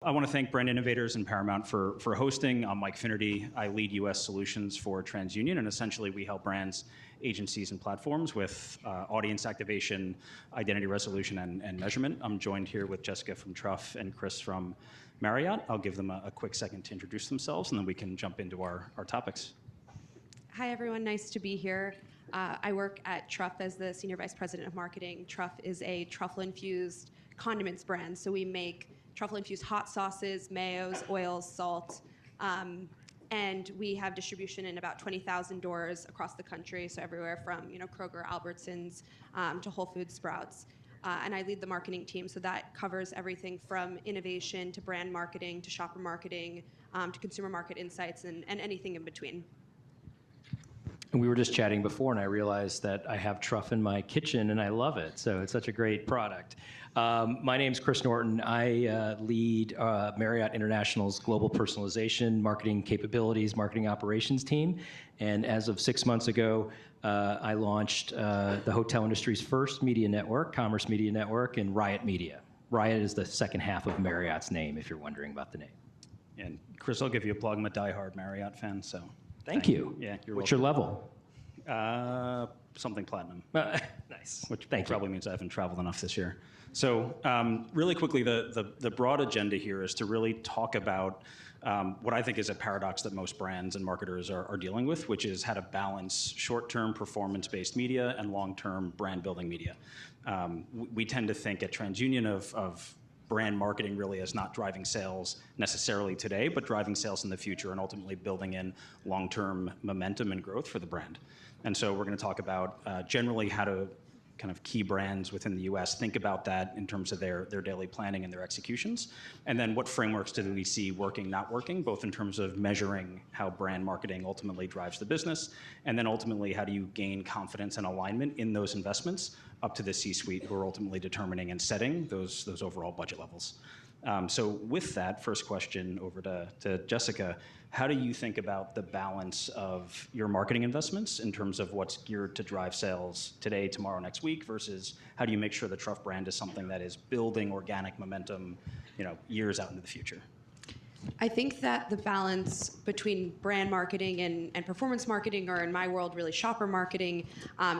I want to thank Brand Innovators and Paramount for hosting. I'm Mike Finnerty. I lead U.S. solutions for TransUnion, and essentially we help brands, agencies, and platforms with audience activation, identity resolution, and measurement. I'm joined here with Jessica from Truff and Chris from Marriott. I'll give them a quick second to introduce themselves, and then we can jump into our topics. Hi, everyone. Nice to be here. I work at Truff as the Senior Vice President of Marketing. Truff is a truffle-infused condiments brand, so we make truffle-infused hot sauces, mayos, oils, salt, and we have distribution in about 20,000 doors across the country, so everywhere from Kroger, Albertsons, to Whole Foods, Sprouts. And I lead the marketing team, so that covers everything from innovation to brand marketing to shopper marketing to consumer market insights and anything in between. And we were just chatting before, and I realized that I have Truff in my kitchen, and I love it. So it's such a great product. My name's Chris Norton. I lead Marriott International's global personalization, marketing capabilities, marketing operations team. And as of 6 months ago, I launched the hotel industry's first media network, commerce media network, and Riot Media. Riot is the second half of Marriott's name, if you're wondering about the name. And Chris, I'll give you a plug. I'm a diehard Marriott fan, so. Thank you. Yeah, you're What's welcome. your level? Something platinum. Nice. Which probably means I haven't traveled enough this year. So really quickly, the broad agenda here is to really talk about what I think is a paradox that most brands and marketers are dealing with, which is how to balance short-term performance-based media and long-term brand-building media. We tend to think at TransUnion of brand marketing really as not driving sales necessarily today, but driving sales in the future and ultimately building in long-term momentum and growth for the brand. And so we're going to talk about generally how to kind of key brands within the US think about that in terms of their daily planning and their executions. And then what frameworks do we see working, not working, both in terms of measuring how brand marketing ultimately drives the business, and then ultimately how do you gain confidence and alignment in those investments up to the C-suite who are ultimately determining and setting those overall budget levels. So with that, first question over to Jessica, how do you think about the balance of your marketing investments in terms of what's geared to drive sales today, tomorrow, next week, versus how do you make sure the Truff brand is something that is building organic momentum, years out into the future? I think that the balance between brand marketing and performance marketing, or in my world, really shopper marketing,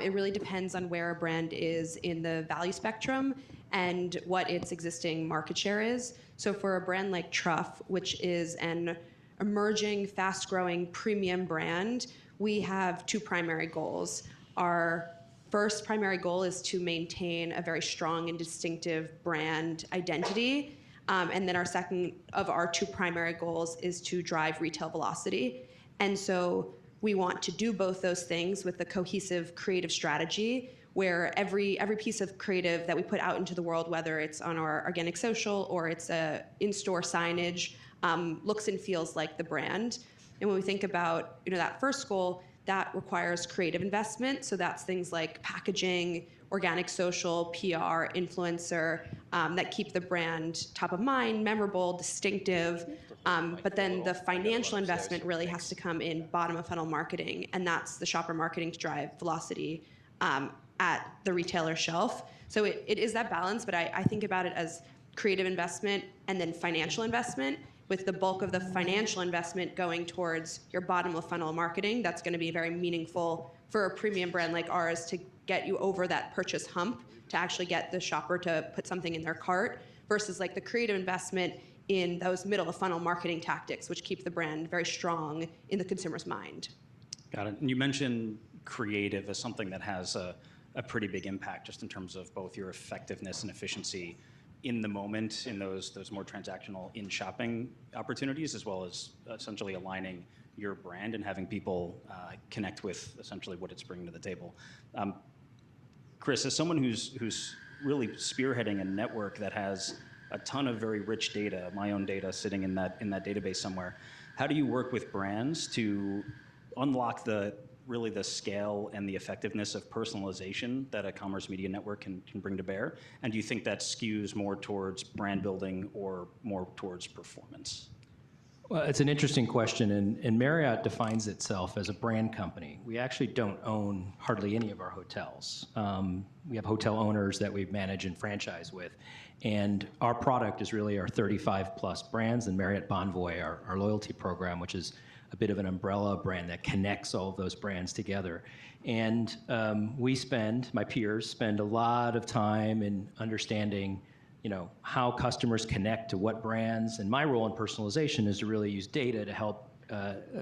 it really depends on where a brand is in the value spectrum and what its existing market share is. So for a brand like Truff, which is an emerging, fast-growing premium brand, we have two primary goals. Our first primary goal is to maintain a very strong and distinctive brand identity. And then our second of our two primary goals is to drive retail velocity. And so we want to do both those things with a cohesive creative strategy where every piece of creative that we put out into the world, whether it's on our organic social or it's a in-store signage, looks and feels like the brand. And when we think about that first goal, that requires creative investment. So that's things like packaging, organic social, PR, influencer, that keep the brand top of mind, memorable, distinctive. But then the financial investment really has to come in bottom of funnel marketing, and that's the shopper marketing to drive velocity at the retailer shelf. So it is that balance, but I think about it as creative investment and then financial investment, with the bulk of the financial investment going towards your bottom of funnel marketing. That's going to be very meaningful for a premium brand like ours to get you over that purchase hump, to actually get the shopper to put something in their cart, versus like the creative investment in those middle of funnel marketing tactics, which keep the brand very strong in the consumer's mind. Got it. And you mentioned creative as something that has a pretty big impact just in terms of both your effectiveness and efficiency in the moment in those more transactional in-shopping opportunities, as well as essentially aligning your brand and having people connect with essentially what it's bringing to the table. Chris, as someone who's really spearheading a network that has a ton of very rich data, my own data sitting in that database somewhere, how do you work with brands to unlock the scale and the effectiveness of personalization that a commerce media network can bring to bear? And do you think that skews more towards brand building or more towards performance? Well, it's an interesting question, and Marriott defines itself as a brand company. We actually don't own hardly any of our hotels. We have hotel owners that we manage and franchise with. And our product is really our 35 plus brands, and Marriott Bonvoy, our loyalty program, which is a bit of an umbrella brand that connects all of those brands together. And my peers spend a lot of time in understanding how customers connect to what brands. And my role in personalization is to really use data to help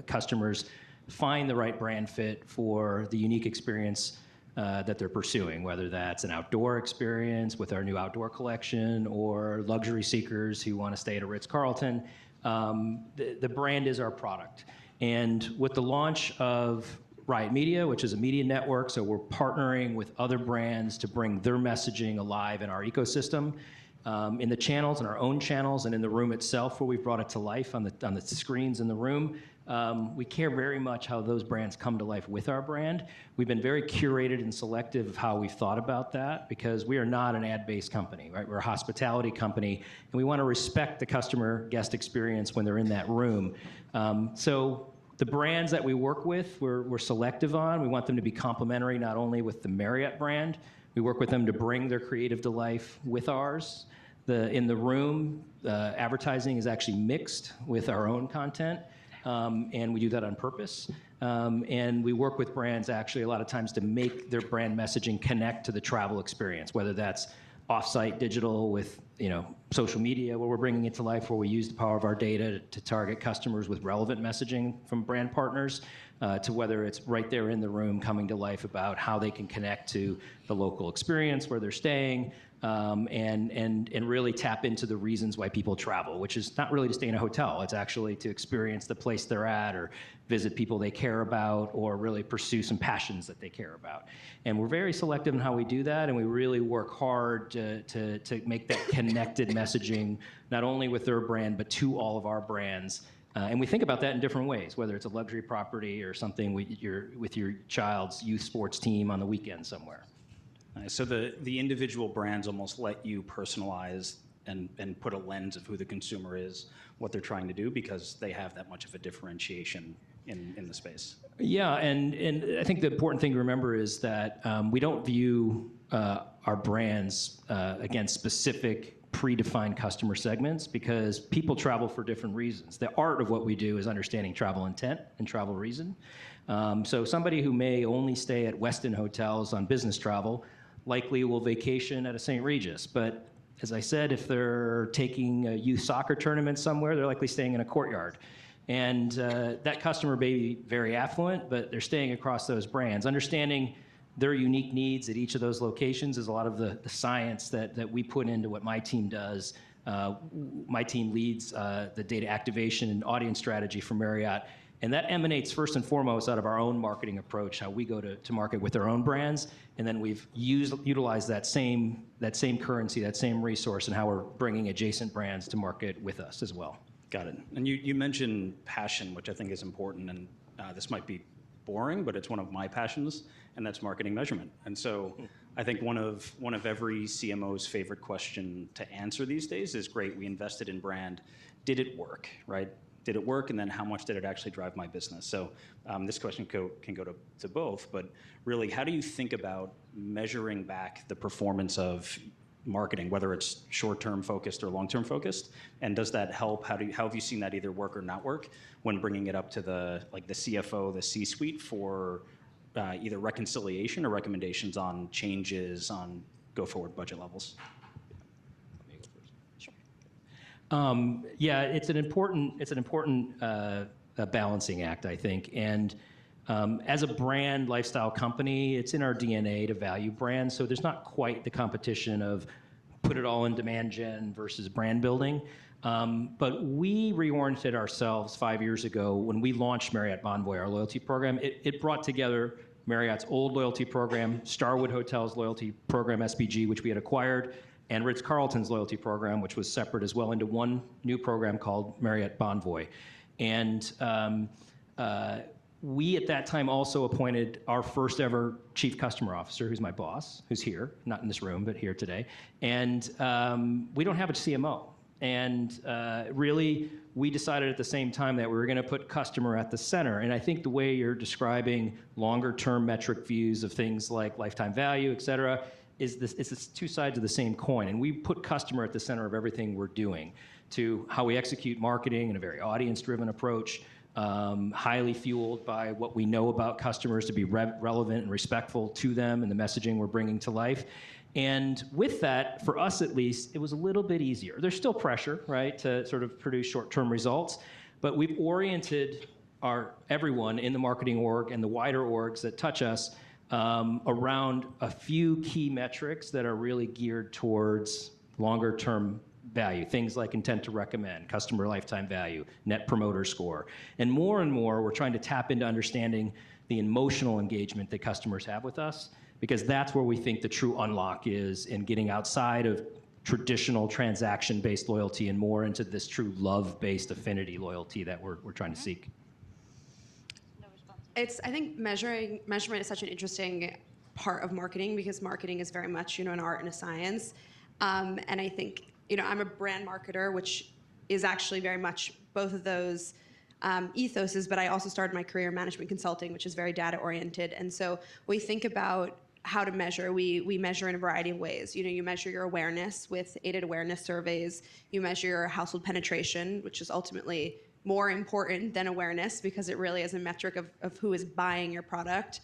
customers find the right brand fit for the unique experience that they're pursuing, whether that's an outdoor experience with our new outdoor collection or luxury seekers who want to stay at a Ritz-Carlton. The brand is our product. And with the launch of Riot Media, which is a media network, so we're partnering with other brands to bring their messaging alive in our ecosystem, in the channels, in our own channels, and in the room itself where we've brought it to life on the screens in the room. We care very much how those brands come to life with our brand. We've been very curated and selective of how we've thought about that because we are not an ad-based company, right? We're a hospitality company, and we want to respect the customer guest experience when they're in that room. So the brands that we work with, we're selective on. We want them to be complementary not only with the Marriott brand, we work with them to bring their creative to life with ours. In the room, advertising is actually mixed with our own content, and we do that on purpose. And we work with brands actually a lot of times to make their brand messaging connect to the travel experience, whether that's off-site digital with social media where we're bringing it to life, where we use the power of our data to target customers with relevant messaging from brand partners, to whether it's right there in the room coming to life about how they can connect to the local experience where they're staying, and really tap into the reasons why people travel, which is not really to stay in a hotel. It's actually to experience the place they're at or visit people they care about or really pursue some passions that they care about. And we're very selective in how we do that, and we really work hard to make that connected messaging not only with their brand but to all of our brands. And we think about that in different ways, whether it's a luxury property or something with your child's youth sports team on the weekend somewhere. Nice. So the individual brands almost let you personalize and put a lens of who the consumer is, what they're trying to do, because they have that much of a differentiation in the space. Yeah, and I think the important thing to remember is that we don't view our brands against specific predefined customer segments because people travel for different reasons. The art of what we do is understanding travel intent and travel reason. So somebody who may only stay at Westin hotels on business travel likely will vacation at a St. Regis. But as I said, if they're taking a youth soccer tournament somewhere, they're likely staying in a Courtyard. And that customer may be very affluent, but they're staying across those brands. Understanding their unique needs at each of those locations is a lot of the science that we put into what my team does. My team leads the data activation and audience strategy for Marriott. And that emanates first and foremost out of our own marketing approach, how we go to market with our own brands. And then we've utilized that same currency, that same resource, and how we're bringing adjacent brands to market with us as well. Got it. And you mentioned passion, which I think is important. And this might be boring, but it's one of my passions, and that's marketing measurement. And so I think one of every CMO's favorite question to answer these days is, great, we invested in brand. Did it work, right? Did it work, and then how much did it actually drive my business? So this question can go to both, but really, how do you think about measuring back the performance of marketing, whether it's short-term focused or long-term focused, and does that help? How have you seen that either work or not work when bringing it up to the CFO, the C-suite for either reconciliation or recommendations on changes on go-forward budget levels? Yeah, it's an important balancing act, I think. And as a brand lifestyle company, it's in our DNA to value brands. So there's not quite the competition of put it all in demand gen versus brand building. But we reoriented ourselves 5 years ago when we launched Marriott Bonvoy, our loyalty program. It brought together Marriott's old loyalty program, Starwood Hotels loyalty program, SPG, which we had acquired, and Ritz-Carlton's loyalty program, which was separate as well, into one new program called Marriott Bonvoy. And we, at that time, also appointed our first ever chief customer officer, who's my boss, who's here, not in this room, but here today. And we don't have a CMO. And really, we decided at the same time that we were going to put customer at the center. And I think the way you're describing longer-term metric views of things like lifetime value, et cetera, is this, it's two sides of the same coin, and we put customer at the center of everything we're doing, to how we execute marketing in a very audience-driven approach, highly fueled by what we know about customers to be relevant and respectful to them and the messaging we're bringing to life. And with that, for us at least, it was a little bit easier. There's still pressure, right, to sort of produce short-term results, but we've oriented everyone in the marketing org and the wider orgs that touch us around a few key metrics that are really geared towards longer-term value, things like intent to recommend, customer lifetime value, net promoter score. And more, we're trying to tap into understanding the emotional engagement that customers have with us, because that's where we think the true unlock is in getting outside of traditional transaction-based loyalty and more into this true love-based affinity loyalty that we're trying to seek. I think measurement is such an interesting part of marketing, because marketing is very much, an art and a science. And I think, I'm a brand marketer, which is actually very much both of those ethoses, but I also started my career in management consulting, which is very data-oriented. And so we think about how to measure. We measure in a variety of ways. You measure your awareness with aided awareness surveys. You measure your household penetration, which is ultimately more important than awareness, because it really is a metric of who is buying your product.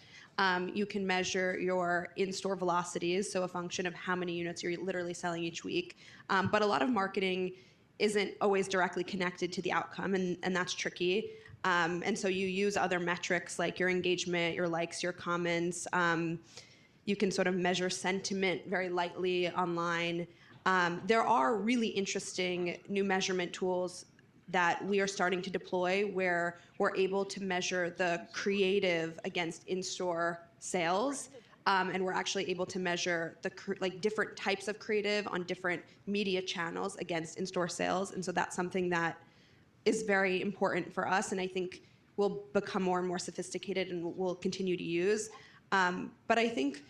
You can measure your in-store velocities, so a function of how many units you're literally selling each week. But a lot of marketing isn't always directly connected to the outcome, and that's tricky. And so you use other metrics like your engagement, your likes, your comments. You can sort of measure sentiment very lightly online. There are really interesting new measurement tools that we are starting to deploy, where we're able to measure the creative against in-store sales, and we're actually able to measure the different types of creative on different media channels against in-store sales. And so that's something that is very important for us, and I think will become more and more sophisticated and we'll continue to use. But I think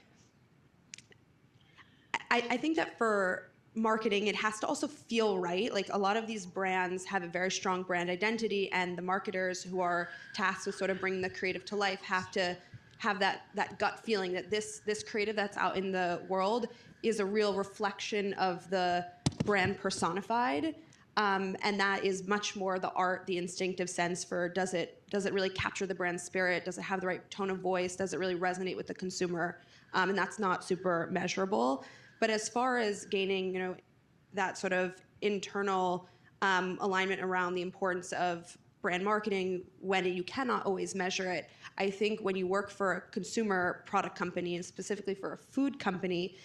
that for marketing, it has to also feel right. Like, a lot of these brands have a very strong brand identity, and the marketers who are tasked with sort of bringing the creative to life have to have that gut feeling that this creative that's out in the world is a real reflection of the brand personified. And that is much more the art, the instinctive sense for, does it really capture the brand spirit? Does it have the right tone of voice? Does it really resonate with the consumer? And that's not super measurable. But as far as gaining, that sort of internal alignment around the importance of brand marketing when you cannot always measure it, I think when you work for a consumer product company, and specifically for a food company,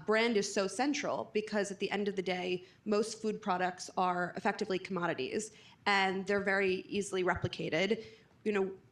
brand is so central, because at the end of the day, most food products are effectively commodities, and they're very easily replicated.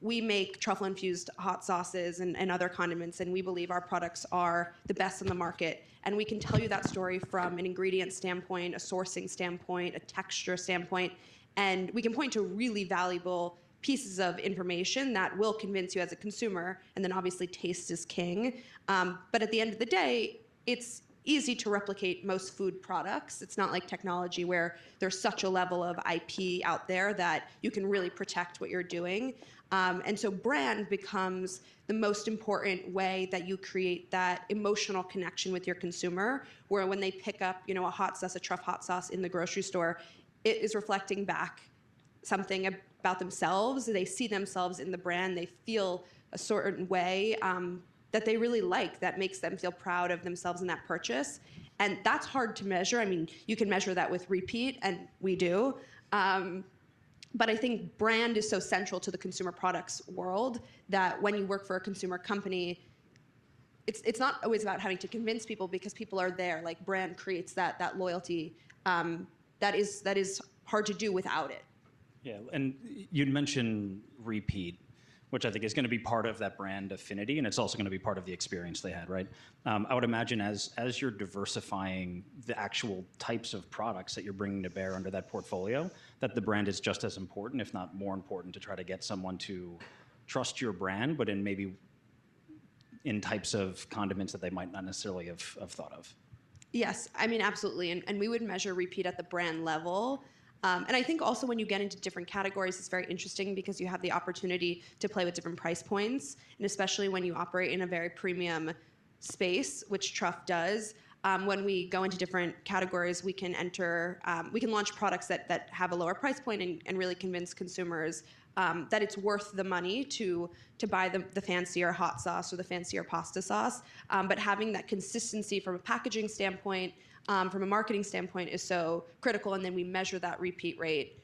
We make truffle-infused hot sauces and other condiments, and we believe our products are the best in the market. And we can tell you that story from an ingredient standpoint, a sourcing standpoint, a texture standpoint, and we can point to really valuable pieces of information that will convince you as a consumer, and then obviously taste is king. But at the end of the day, it's easy to replicate most food products. It's not like technology where there's such a level of IP out there that you can really protect what you're doing. And so brand becomes the most important way that you create that emotional connection with your consumer, where when they pick up, a hot sauce, a Truff hot sauce in the grocery store, it is reflecting back something about themselves. They see themselves in the brand. They feel a certain way that they really like, that makes them feel proud of themselves in that purchase. And that's hard to measure. I mean, you can measure that with repeat, and we do. But I think brand is so central to the consumer products world that when you work for a consumer company, it's not always about having to convince people, because people are there. Like, brand creates that loyalty that is hard to do without it. Yeah, and you'd mentioned repeat, which I think is going to be part of that brand affinity, and it's also going to be part of the experience they had, right? I would imagine as you're diversifying the actual types of products that you're bringing to bear under that portfolio, that the brand is just as important, if not more important, to try to get someone to trust your brand, but in types of condiments that they might not necessarily have thought of. Yes, I mean, absolutely. And we would measure repeat at the brand level. And I think also when you get into different categories, it's very interesting, because you have the opportunity to play with different price points. And especially when you operate in a very premium space, which Truff does. When we go into different categories, we can launch products that have a lower price point and really convince consumers that it's worth the money to buy the fancier hot sauce or the fancier pasta sauce. But having that consistency from a packaging standpoint, from a marketing standpoint, is so critical. And then we measure that repeat rate,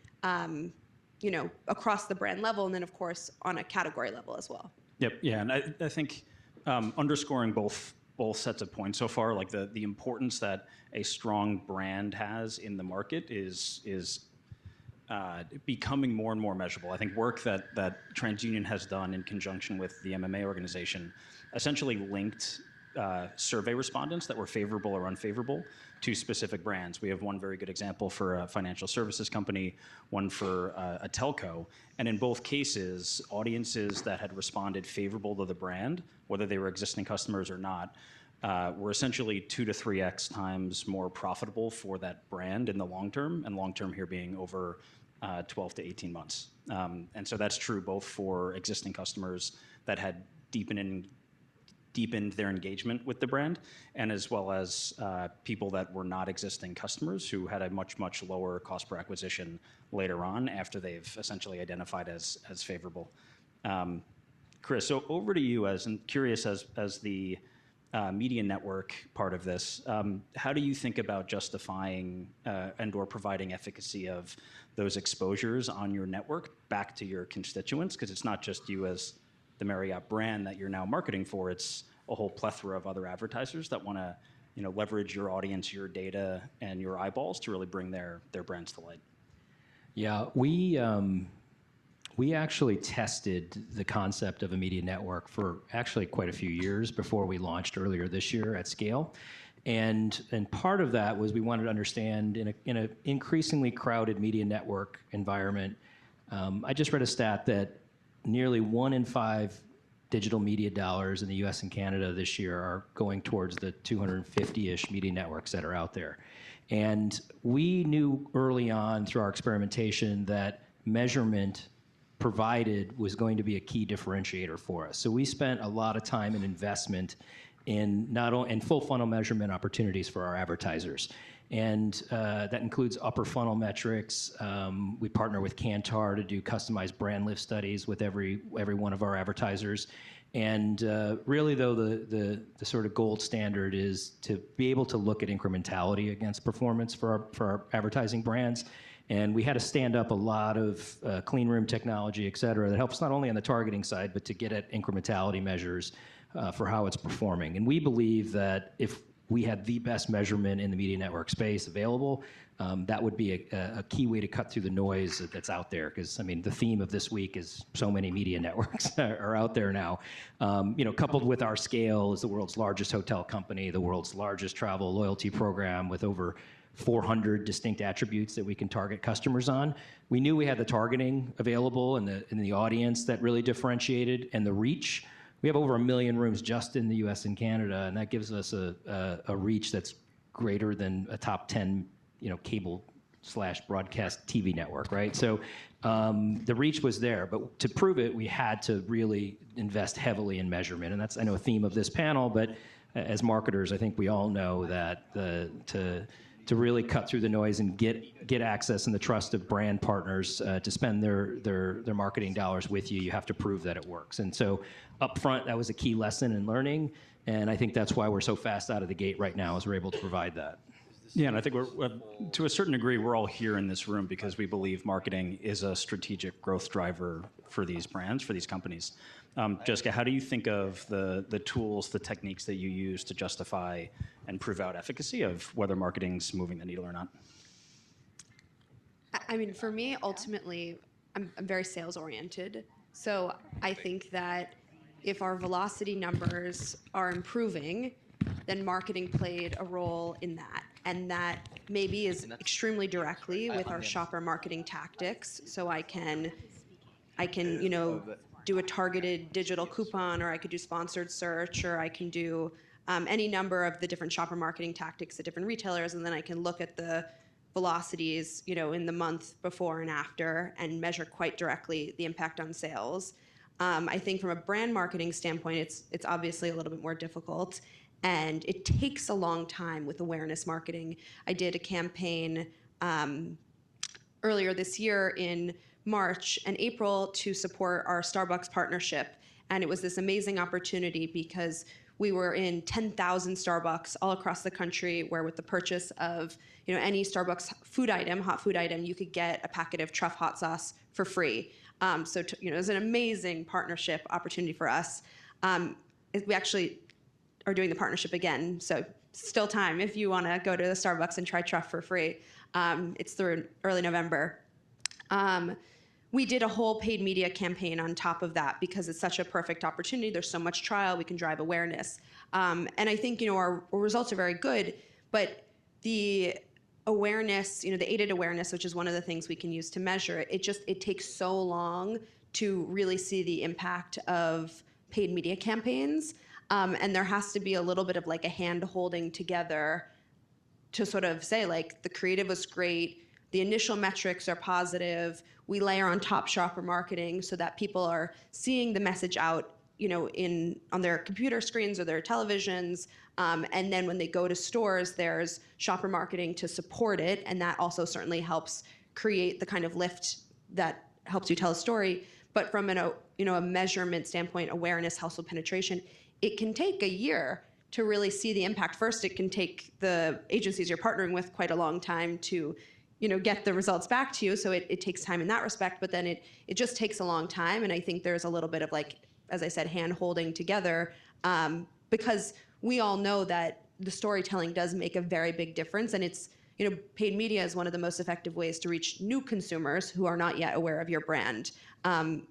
across the brand level, and then of course on a category level as well. Yep. Yeah, and I think underscoring both sets of points so far, like the importance that a strong brand has in the market is becoming more and more measurable. I think work that TransUnion has done in conjunction with the MMA organization essentially linked survey respondents that were favorable or unfavorable to specific brands. We have one very good example for a financial services company, one for a telco, and in both cases, audiences that had responded favorable to the brand, whether they were existing customers or not, were essentially 2 to 3x times more profitable for that brand in the long term, and long term here being over 12 to 18 months. And so that's true both for existing customers that had deepened their engagement with the brand, and as well as people that were not existing customers who had a much, much lower cost per acquisition later on after they've essentially identified as favorable. Chris, so over to you, I'm curious as the media network part of this, how do you think about justifying and or providing efficacy of those exposures on your network back to your constituents? Because it's not just you as the Marriott brand that you're now marketing for, it's a whole plethora of other advertisers that want to leverage your audience, your data, and your eyeballs to really bring their brands to light. Yeah, we actually tested the concept of a media network for actually quite a few years before we launched earlier this year at scale. And part of that was we wanted to understand in an increasingly crowded media network environment. I just read a stat that nearly 1 in 5 digital media dollars in the US and Canada this year are going towards the 250-ish media networks that are out there. And we knew early on through our experimentation that measurement provided was going to be a key differentiator for us. So we spent a lot of time and investment in full funnel measurement opportunities for our advertisers. And that includes upper funnel metrics. We partner with Kantar to do customized brand lift studies with every one of our advertisers. And really, though, the sort of gold standard is to be able to look at incrementality against performance for our advertising brands. And we had to stand up a lot of clean room technology, et cetera, that helps not only on the targeting side, but to get at incrementality measures for how it's performing. And we believe that if we had the best measurement in the media network space available, that would be a key way to cut through the noise that's out there. Because, I mean, the theme of this week is so many media networks are out there now. Coupled with our scale as the world's largest hotel company, the world's largest travel loyalty program with over 400 distinct attributes that we can target customers on. We knew we had the targeting available and the audience that really differentiated, and the reach. We have over 1 million rooms just in the US and Canada, and that gives us a reach that's greater than a top 10 cable/broadcast TV network, right? So the reach was there, but to prove it, we had to really invest heavily in measurement, and that's, I know, a theme of this panel, but as marketers, I think we all know that to really cut through the noise and get access and the trust of brand partners to spend their marketing dollars with you, you have to prove that it works. And so up front, that was a key lesson in learning, and I think that's why we're so fast out of the gate right now, is we're able to provide that. Yeah, and I think to a certain degree, we're all here in this room because we believe marketing is a strategic growth driver for these brands, for these companies. Jessica, how do you think of the tools, the techniques that you use to justify and prove out efficacy of whether marketing's moving the needle or not? I mean, for me, ultimately, I'm very sales oriented. So I think that if our velocity numbers are improving, then marketing played a role in that. And that maybe is extremely directly with our shopper marketing tactics. So I can do a targeted digital coupon, or I could do sponsored search, or I can do any number of the different shopper marketing tactics at different retailers, and then I can look at the velocities, in the month before and after, and measure quite directly the impact on sales. I think from a brand marketing standpoint, it's obviously a little bit more difficult, And it takes a long time with awareness marketing. I did a campaign earlier this year in March and April to support our Starbucks partnership. And it was this amazing opportunity because we were in 10,000 Starbucks all across the country, where with the purchase of any Starbucks food item, hot food item, you could get a packet of Truff hot sauce for free. It was an amazing partnership opportunity for us. We actually are doing the partnership again, so still time if you want to go to the Starbucks and try Truff for free. It's through early November. We did a whole paid media campaign on top of that because it's such a perfect opportunity. There's so much trial, we can drive awareness. And I think our results are very good, but the awareness, the aided awareness, which is one of the things we can use to measure it, it takes so long to really see the impact of paid media campaigns. And there has to be a little bit of like a hand holding together to sort of say like the creative was great, the initial metrics are positive, we layer on top shopper marketing so that people are seeing the message out on their computer screens or their televisions. And then when they go to stores, there's shopper marketing to support it. And that also certainly helps create the kind of lift that helps you tell a story. But from a measurement standpoint, awareness, household penetration, it can take a year to really see the impact. First, it can take the agencies you're partnering with quite a long time to get the results back to you. So it takes time in that respect, but then it just takes a long time. And I think there's a little bit of like, as I said, hand holding together, because we all know that the storytelling does make a very big difference. And it's, paid media is one of the most effective ways to reach new consumers who are not yet aware of your brand.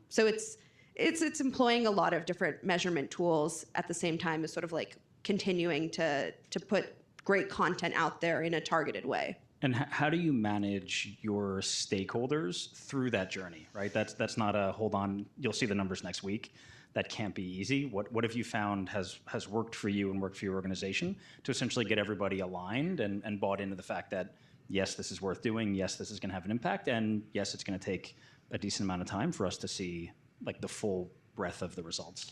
So it's employing a lot of different measurement tools at the same time as sort of like continuing to put great content out there in a targeted way. And how do you manage your stakeholders through that journey, right? That's not a hold on, you'll see the numbers next week. That can't be easy. What have you found has worked for you and worked for your organization to essentially get everybody aligned and bought into the fact that, yes, this is worth doing, yes, this is going to have an impact, and yes, it's going to take a decent amount of time for us to see like the full breadth of the results?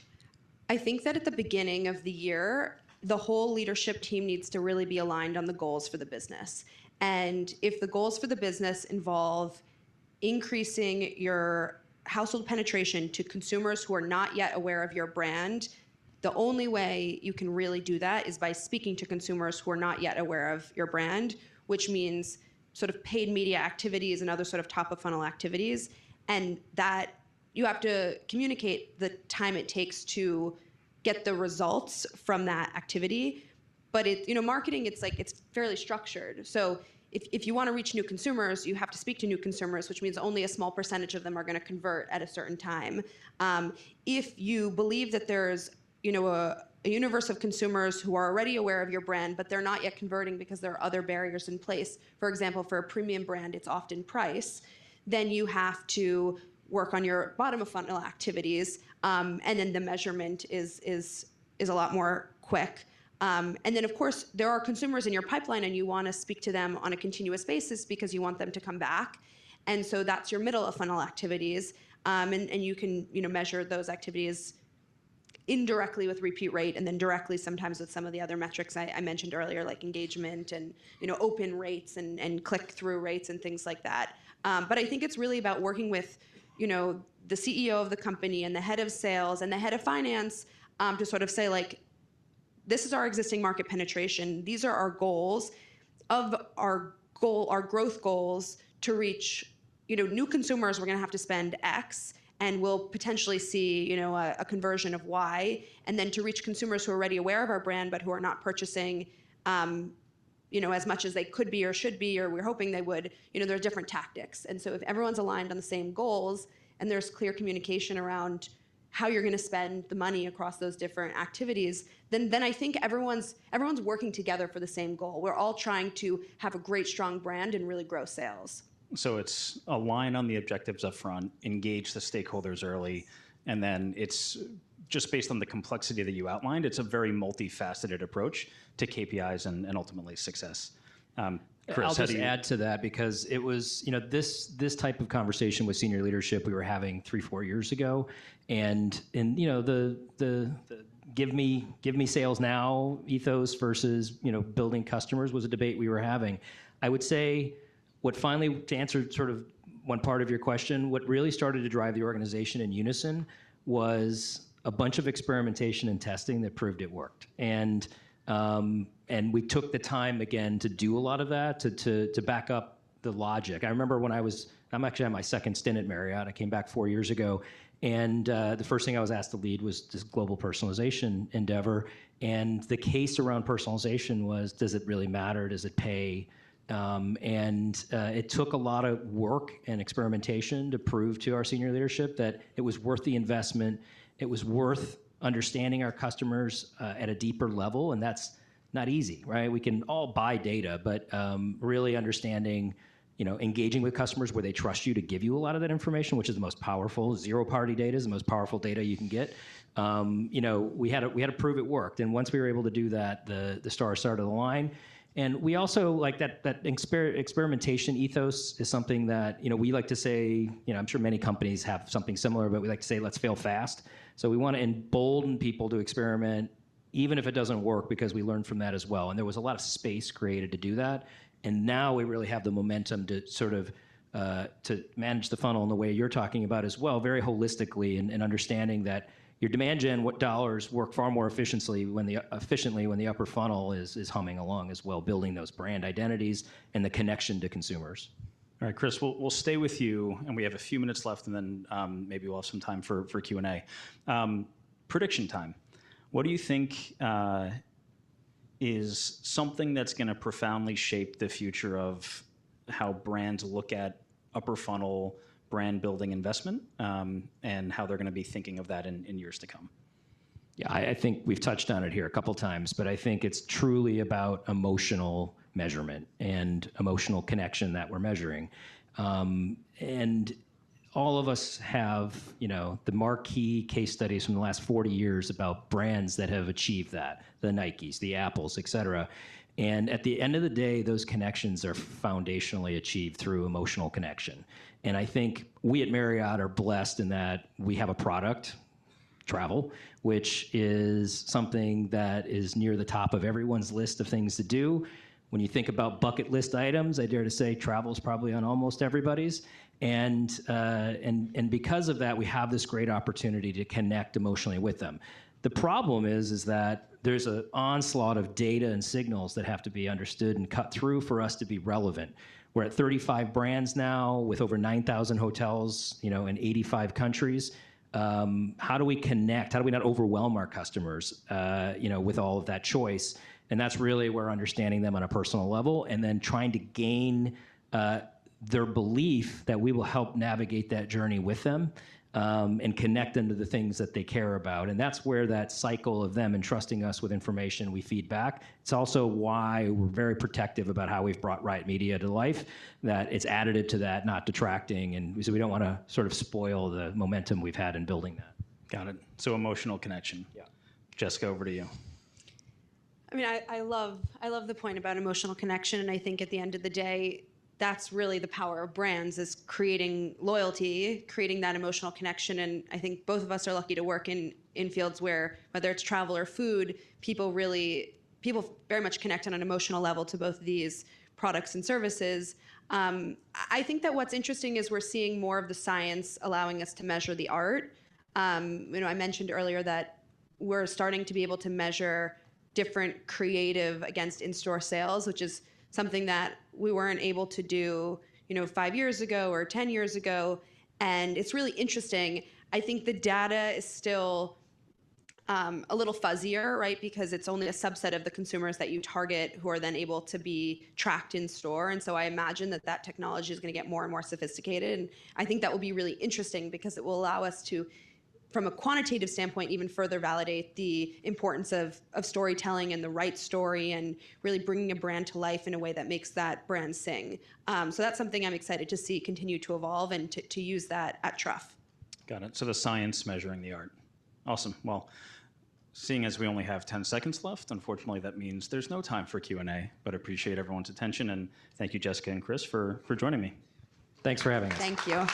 I think that at the beginning of the year, the whole leadership team needs to really be aligned on the goals for the business. And if the goals for the business involve increasing your household penetration to consumers who are not yet aware of your brand, the only way you can really do that is by speaking to consumers who are not yet aware of your brand, which means sort of paid media activities and other sort of top of funnel activities. And that you have to communicate the time it takes to get the results from that activity. But marketing, it's fairly structured. So if you want to reach new consumers, you have to speak to new consumers, which means only a small percentage of them are going to convert at a certain time. If you believe that there's a universe of consumers who are already aware of your brand, but they're not yet converting because there are other barriers in place. For example, for a premium brand, it's often price. Then you have to work on your bottom of funnel activities, and then the measurement is a lot more quick. And then, of course, there are consumers in your pipeline, and you want to speak to them on a continuous basis because you want them to come back. And so that's your middle of funnel activities, and you can measure those activities indirectly with repeat rate, and then directly sometimes with some of the other metrics I mentioned earlier, like engagement and open rates and click-through rates and things like that. But I think it's really about working with the CEO of the company and the head of sales and the head of finance to sort of say like, this is our existing market penetration. These are our goals. Of our growth goals to reach new consumers, we're going to have to spend X, and we'll potentially see a conversion of Y. And then to reach consumers who are already aware of our brand but who are not purchasing as much as they could be or should be, or we're hoping they would, there are different tactics. And so if everyone's aligned on the same goals and there's clear communication around how you're going to spend the money across those different activities, then I think everyone's working together for the same goal. We're all trying to have a great, strong brand and really grow sales. So it's align on the objectives up front, engage the stakeholders early, and then it's just based on the complexity that you outlined, it's a very multifaceted approach to KPIs and ultimately success. Chris, I'll just add to that because it was, this type of conversation with senior leadership we were having 3-4 years ago, and the give me sales now ethos versus building customers was a debate we were having. I would say what finally, to answer sort of one part of your question, what really started to drive the organization in unison was a bunch of experimentation and testing that proved it worked. And we took the time again to do a lot of that, to back up the logic. I remember when I'm actually on my second stint at Marriott. I came back 4 years ago, and the first thing I was asked to lead was this global personalization endeavor. And the case around personalization was, does it really matter? Does it pay? It took a lot of work and experimentation to prove to our senior leadership that it was worth the investment. It was worth understanding our customers at a deeper level, and that's not easy, right? We can all buy data, but really understanding, engaging with customers where they trust you to give you a lot of that information, which is the most powerful. Zero-party data is the most powerful data you can get. We had to prove it worked, and once we were able to do that, the stars started to align. And we also like that experimentation ethos is something that we like to say. I'm sure many companies have something similar, but we like to say, let's fail fast. So we want to embolden people to experiment, even if it doesn't work, because we learn from that as well. And there was a lot of space created to do that. And now we really have the momentum to sort of to manage the funnel in the way you're talking about as well, very holistically, and understanding that your demand gen dollars work far more efficiently when the upper funnel is humming along as well, building those brand identities and the connection to consumers. All right, Chris, we'll stay with you, and we have a few minutes left, and then maybe we'll have some time for Q&A. Prediction time. What do you think is something that's going to profoundly shape the future of how brands look at upper funnel brand building investment, and how they're going to be thinking of that in years to come? Yeah, I think we've touched on it here a couple times, but I think it's truly about emotional measurement and emotional connection that we're measuring. And all of us have, the marquee case studies from the last 40 years about brands that have achieved that, the Nikes, the Apples, et cetera. And at the end of the day, those connections are foundationally achieved through emotional connection. And I think we at Marriott are blessed in that we have a product, travel, which is something that is near the top of everyone's list of things to do. When you think about bucket list items, I dare to say travel is probably on almost everybody's. And because of that, we have this great opportunity to connect emotionally with them. The problem is that there's an onslaught of data and signals that have to be understood and cut through for us to be relevant. We're at 35 brands now with over 9,000 hotels, in 85 countries. How do we connect? How do we not overwhelm our customers, with all of that choice? And that's really where understanding them on a personal level and then trying to gain their belief that we will help navigate that journey with them, and connect them to the things that they care about. And that's where that cycle of them entrusting us with information we feed back. It's also why we're very protective about how we've brought Riot Media to life, that it's additive to that, not detracting. And so we don't want to sort of spoil the momentum we've had in building that. Got it. So emotional connection. Yeah. Jessica, over to you. I mean, I love the point about emotional connection, and I think at the end of the day, that's really the power of brands, is creating loyalty, creating that emotional connection. And I think both of us are lucky to work in fields where, whether it's travel or food, people very much connect on an emotional level to both of these products and services. I think that what's interesting is we're seeing more of the science allowing us to measure the art. I mentioned earlier that we're starting to be able to measure different creative against in-store sales, which is something that we weren't able to do, 5 years ago or 10 years ago. And it's really interesting. I think the data is still a little fuzzier, right? Because it's only a subset of the consumers that you target who are then able to be tracked in store. And so I imagine that technology is going to get more and more sophisticated. And I think that will be really interesting because it will allow us to, from a quantitative standpoint, even further validate the importance of storytelling and the right story and really bringing a brand to life in a way that makes that brand sing. So that's something I'm excited to see continue to evolve and to use that at Truff. Got it. So the science measuring the art. Awesome. Well, seeing as we only have 10 seconds left, unfortunately, that means there's no time for Q&A, but I appreciate everyone's attention. And thank you, Jessica and Chris, for joining me. Thanks for having us. Thank you.